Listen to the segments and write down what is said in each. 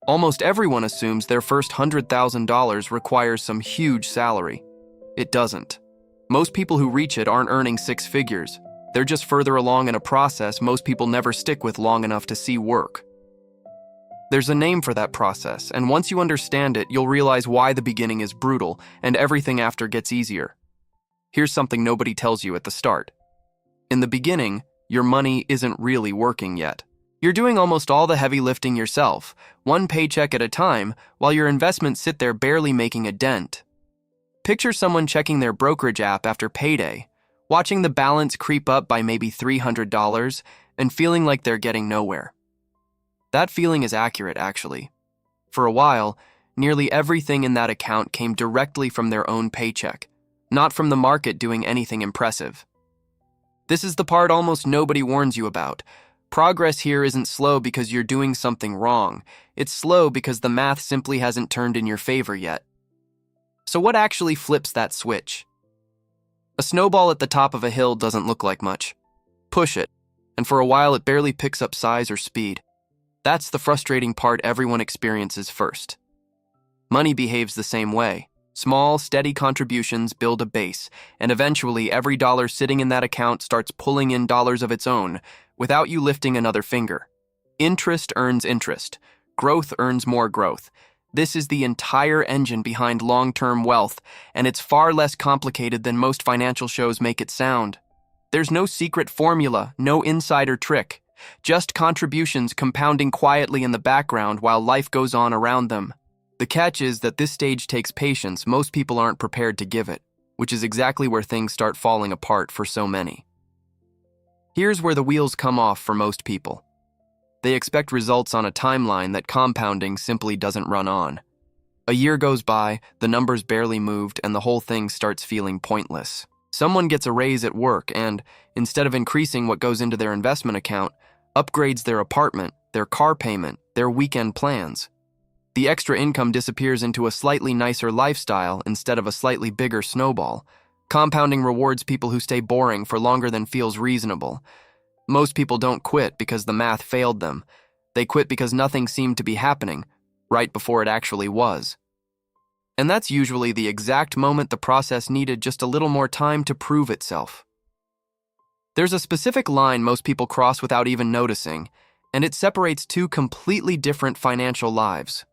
Almost everyone assumes their first $100,000 requires some huge salary. It doesn't. Most people who reach it aren't earning six figures. They're just further along in a process most people never stick with long enough to see work. There's a name for that process, and once you understand it, you'll realize why the beginning is brutal and everything after gets easier. Here's something nobody tells you at the start. In the beginning, your money isn't really working yet. You're doing almost all the heavy lifting yourself, one paycheck at a time, while your investments sit there barely making a dent. Picture someone checking their brokerage app after payday, watching the balance creep up by maybe $300, and feeling like they're getting nowhere. That feeling is accurate, actually. For a while, nearly everything in that account came directly from their own paycheck, not from the market doing anything impressive. This is the part almost nobody warns you about. Progress here isn't slow because you're doing something wrong. It's slow because the math simply hasn't turned in your favor yet. So what actually flips that switch? A snowball at the top of a hill doesn't look like much. Push it, and for a while it barely picks up size or speed. That's the frustrating part everyone experiences first. Money behaves the same way. Small, steady contributions build a base, and eventually every dollar sitting in that account starts pulling in dollars of its own, without you lifting another finger. Interest earns interest. Growth earns more growth. This is the entire engine behind long-term wealth, and it's far less complicated than most financial shows make it sound. There's no secret formula, no insider trick. Just contributions compounding quietly in the background while life goes on around them. The catch is that this stage takes patience most people aren't prepared to give it, which is exactly where things start falling apart for so many. Here's where the wheels come off for most people. They expect results on a timeline that compounding simply doesn't run on. A year goes by, the numbers barely moved, and the whole thing starts feeling pointless. Someone gets a raise at work and, instead of increasing what goes into their investment account, upgrades their apartment, their car payment, their weekend plans. The extra income disappears into a slightly nicer lifestyle instead of a slightly bigger snowball. Compounding rewards people who stay boring for longer than feels reasonable. Most people don't quit because the math failed them. They quit because nothing seemed to be happening, right before it actually was. And that's usually the exact moment the process needed just a little more time to prove itself. There's a specific line most people cross without even noticing, and it separates two completely different financial lives.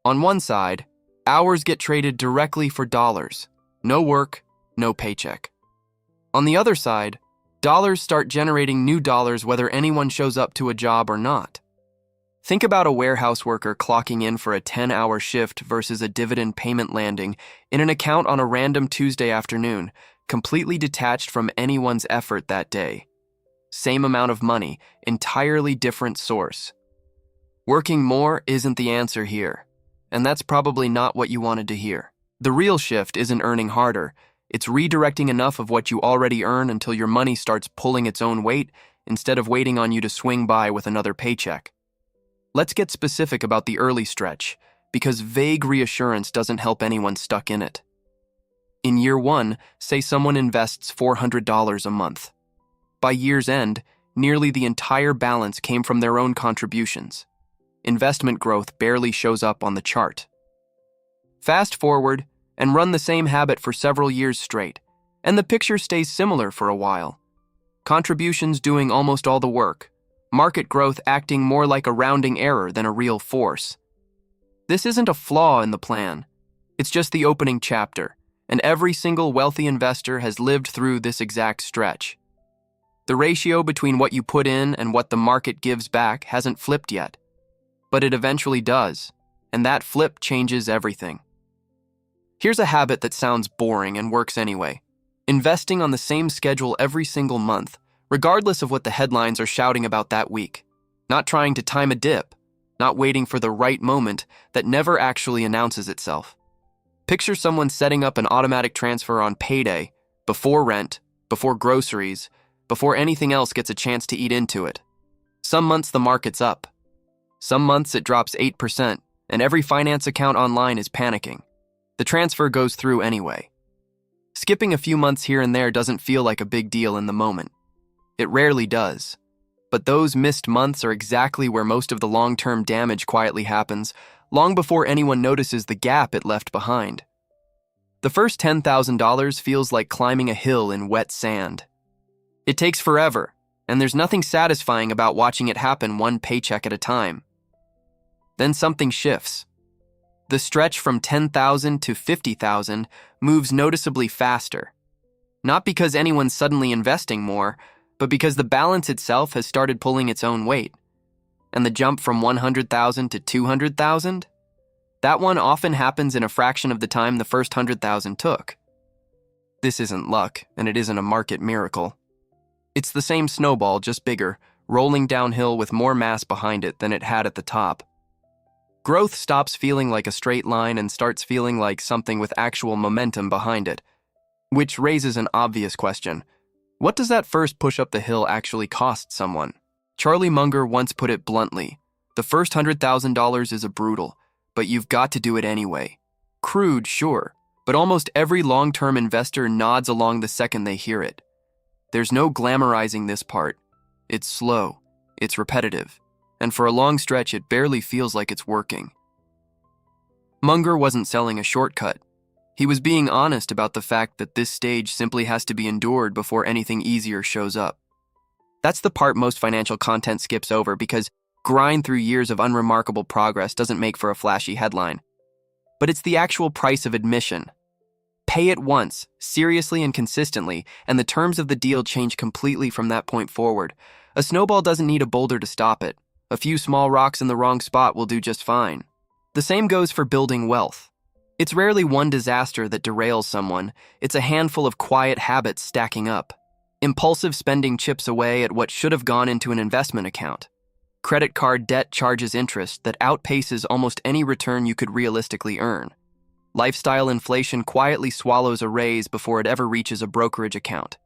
On one side, hours get traded directly for dollars. No work, no paycheck. On the other side, dollars start generating new dollars whether anyone shows up to a job or not. Think about a warehouse worker clocking in for a 10-hour shift versus a dividend payment landing in an account on a random Tuesday afternoon, completely detached from anyone's effort that day. Same amount of money, entirely different source. Working more isn't the answer here, and that's probably not what you wanted to hear. The real shift isn't earning harder. It's redirecting enough of what you already earn until your money starts pulling its own weight instead of waiting on you to swing by with another paycheck. Let's get specific about the early stretch, because vague reassurance doesn't help anyone stuck in it. In year one, say someone invests $400 a month. By year's end, nearly the entire balance came from their own contributions. Investment growth barely shows up on the chart. Fast forward and run the same habit for several years straight, and the picture stays similar for a while. Contributions doing almost all the work, market growth acting more like a rounding error than a real force. This isn't a flaw in the plan. It's just the opening chapter, and every single wealthy investor has lived through this exact stretch. The ratio between what you put in and what the market gives back hasn't flipped yet, but it eventually does, and that flip changes everything. Here's a habit that sounds boring and works anyway. Investing on the same schedule every single month, regardless of what the headlines are shouting about that week. Not trying to time a dip, not waiting for the right moment that never actually announces itself. Picture someone setting up an automatic transfer on payday, before rent, before groceries, before anything else gets a chance to eat into it. Some months the market's up. Some months it drops 8%, and every finance account online is panicking. The transfer goes through anyway. Skipping a few months here and there doesn't feel like a big deal in the moment. It rarely does. But those missed months are exactly where most of the long-term damage quietly happens, long before anyone notices the gap it left behind. The first $10,000 feels like climbing a hill in wet sand. It takes forever, and there's nothing satisfying about watching it happen one paycheck at a time. Then something shifts. The stretch from $10,000 to $50,000 moves noticeably faster. Not because anyone's suddenly investing more, but because the balance itself has started pulling its own weight. And the jump from $100,000 to $200,000? That one often happens in a fraction of the time the first $100,000 took. This isn't luck, and it isn't a market miracle. It's the same snowball, just bigger, rolling downhill with more mass behind it than it had at the top. Growth stops feeling like a straight line and starts feeling like something with actual momentum behind it. Which raises an obvious question. What does that first push up the hill actually cost someone? Charlie Munger once put it bluntly, the first $100,000 is brutal, but you've got to do it anyway. Crude, sure, but almost every long-term investor nods along the second they hear it. There's no glamorizing this part. It's slow, it's repetitive, and for a long stretch it barely feels like it's working. Munger wasn't selling a shortcut. He was being honest about the fact that this stage simply has to be endured before anything easier shows up. That's the part most financial content skips over because grind through years of unremarkable progress doesn't make for a flashy headline. But it's the actual price of admission. Pay it once, seriously and consistently, and the terms of the deal change completely from that point forward. A snowball doesn't need a boulder to stop it. A few small rocks in the wrong spot will do just fine. The same goes for building wealth. It's rarely one disaster that derails someone. It's a handful of quiet habits stacking up. Impulsive spending chips away at what should have gone into an investment account. Credit card debt charges interest that outpaces almost any return you could realistically earn. Lifestyle inflation quietly swallows a raise before it ever reaches a brokerage account.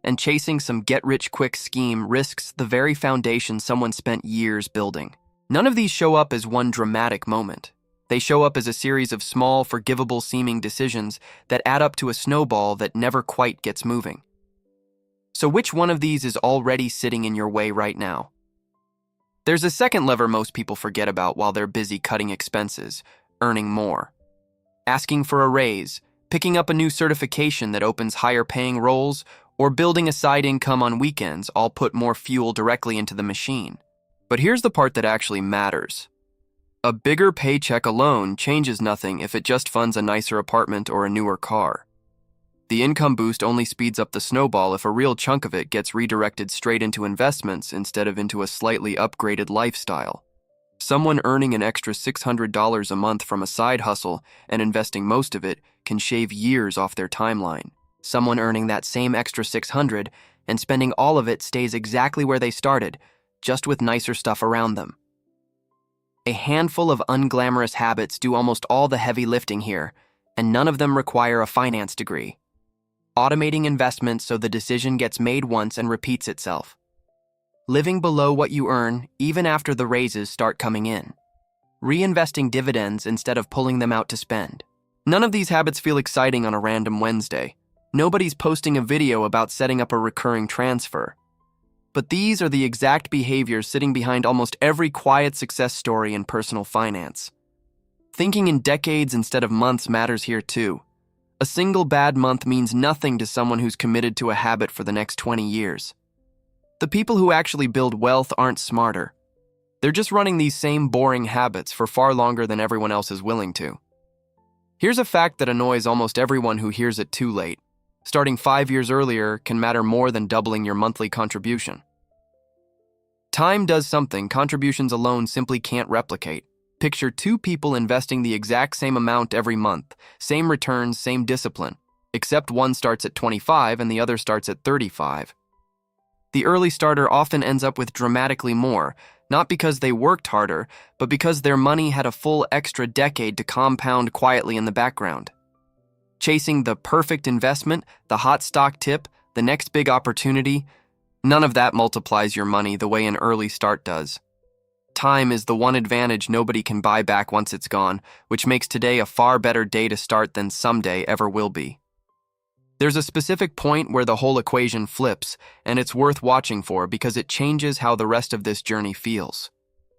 And chasing some get-rich-quick scheme risks the very foundation someone spent years building. None of these show up as one dramatic moment. They show up as a series of small, forgivable-seeming decisions that add up to a snowball that never quite gets moving. So which one of these is already sitting in your way right now? There's a second lever most people forget about while they're busy cutting expenses, earning more. Asking for a raise, picking up a new certification that opens higher-paying roles, or building a side income on weekends all put more fuel directly into the machine. But here's the part that actually matters. A bigger paycheck alone changes nothing if it just funds a nicer apartment or a newer car. The income boost only speeds up the snowball if a real chunk of it gets redirected straight into investments instead of into a slightly upgraded lifestyle. Someone earning an extra $600 a month from a side hustle and investing most of it can shave years off their timeline. Someone earning that same extra $600 and spending all of it stays exactly where they started, just with nicer stuff around them. A handful of unglamorous habits do almost all the heavy lifting here, and none of them require a finance degree. Automating investments so the decision gets made once and repeats itself. Living below what you earn even after the raises start coming in. Reinvesting dividends instead of pulling them out to spend. None of these habits feel exciting on a random Wednesday. Nobody's posting a video about setting up a recurring transfer. But these are the exact behaviors sitting behind almost every quiet success story in personal finance. Thinking in decades instead of months matters here too. A single bad month means nothing to someone who's committed to a habit for the next 20 years. The people who actually build wealth aren't smarter. They're just running these same boring habits for far longer than everyone else is willing to. Here's a fact that annoys almost everyone who hears it too late. Starting 5 years earlier can matter more than doubling your monthly contribution. Time does something contributions alone simply can't replicate. Picture two people investing the exact same amount every month, same returns, same discipline, except one starts at 25 and the other starts at 35. The early starter often ends up with dramatically more, not because they worked harder, but because their money had a full extra decade to compound quietly in the background. Chasing the perfect investment, the hot stock tip, the next big opportunity, none of that multiplies your money the way an early start does. Time is the one advantage nobody can buy back once it's gone, which makes today a far better day to start than someday ever will be. There's a specific point where the whole equation flips, and it's worth watching for because it changes how the rest of this journey feels.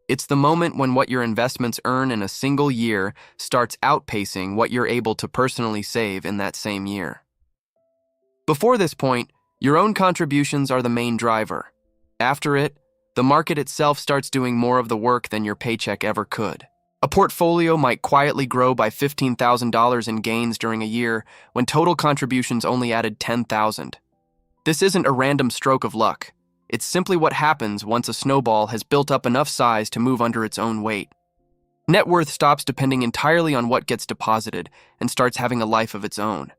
It's the moment when what your investments earn in a single year starts outpacing what you're able to personally save in that same year. Before this point, your own contributions are the main driver. After it, the market itself starts doing more of the work than your paycheck ever could. A portfolio might quietly grow by $15,000 in gains during a year when total contributions only added $10,000. This isn't a random stroke of luck. It's simply what happens once a snowball has built up enough size to move under its own weight. Net worth stops depending entirely on what gets deposited and starts having a life of its own.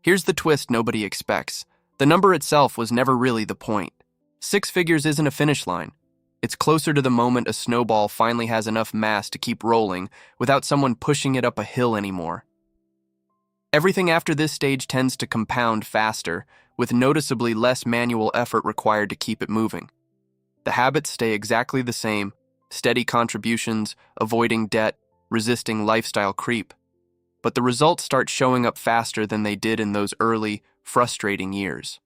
Here's the twist nobody expects. The number itself was never really the point. 6 figures isn't a finish line. It's closer to the moment a snowball finally has enough mass to keep rolling without someone pushing it up a hill anymore. Everything after this stage tends to compound faster, with noticeably less manual effort required to keep it moving. The habits stay exactly the same: steady contributions, avoiding debt, resisting lifestyle creep. But the results start showing up faster than they did in those early, frustrating years.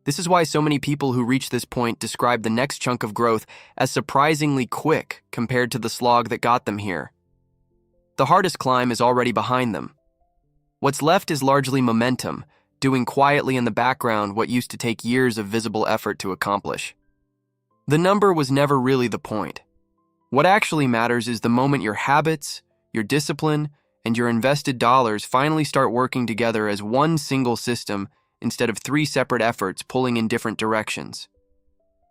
This is why so many people who reach this point describe the next chunk of growth as surprisingly quick compared to the slog that got them here. The hardest climb is already behind them. What's left is largely momentum, doing quietly in the background what used to take years of visible effort to accomplish. The number was never really the point. What actually matters is the moment your habits, your discipline, and your invested dollars finally start working together as one single system instead of 3 separate efforts pulling in different directions.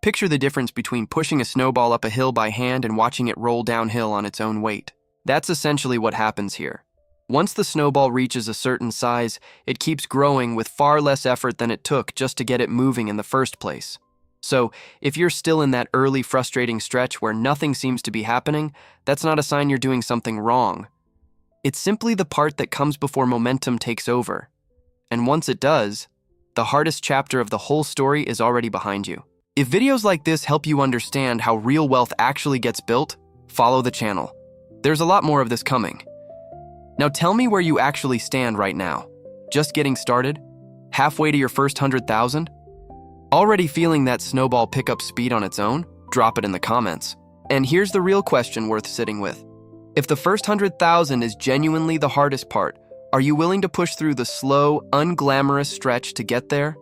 Picture the difference between pushing a snowball up a hill by hand and watching it roll downhill on its own weight. That's essentially what happens here. Once the snowball reaches a certain size, it keeps growing with far less effort than it took just to get it moving in the first place. So, if you're still in that early frustrating stretch where nothing seems to be happening, that's not a sign you're doing something wrong. It's simply the part that comes before momentum takes over. And once it does, the hardest chapter of the whole story is already behind you. If videos like this help you understand how real wealth actually gets built, follow the channel. There's a lot more of this coming. Now tell me where you actually stand right now. Just getting started? Halfway to your first 100,000? Already feeling that snowball pick up speed on its own? Drop it in the comments. And here's the real question worth sitting with. If the first 100,000 is genuinely the hardest part, are you willing to push through the slow, unglamorous stretch to get there?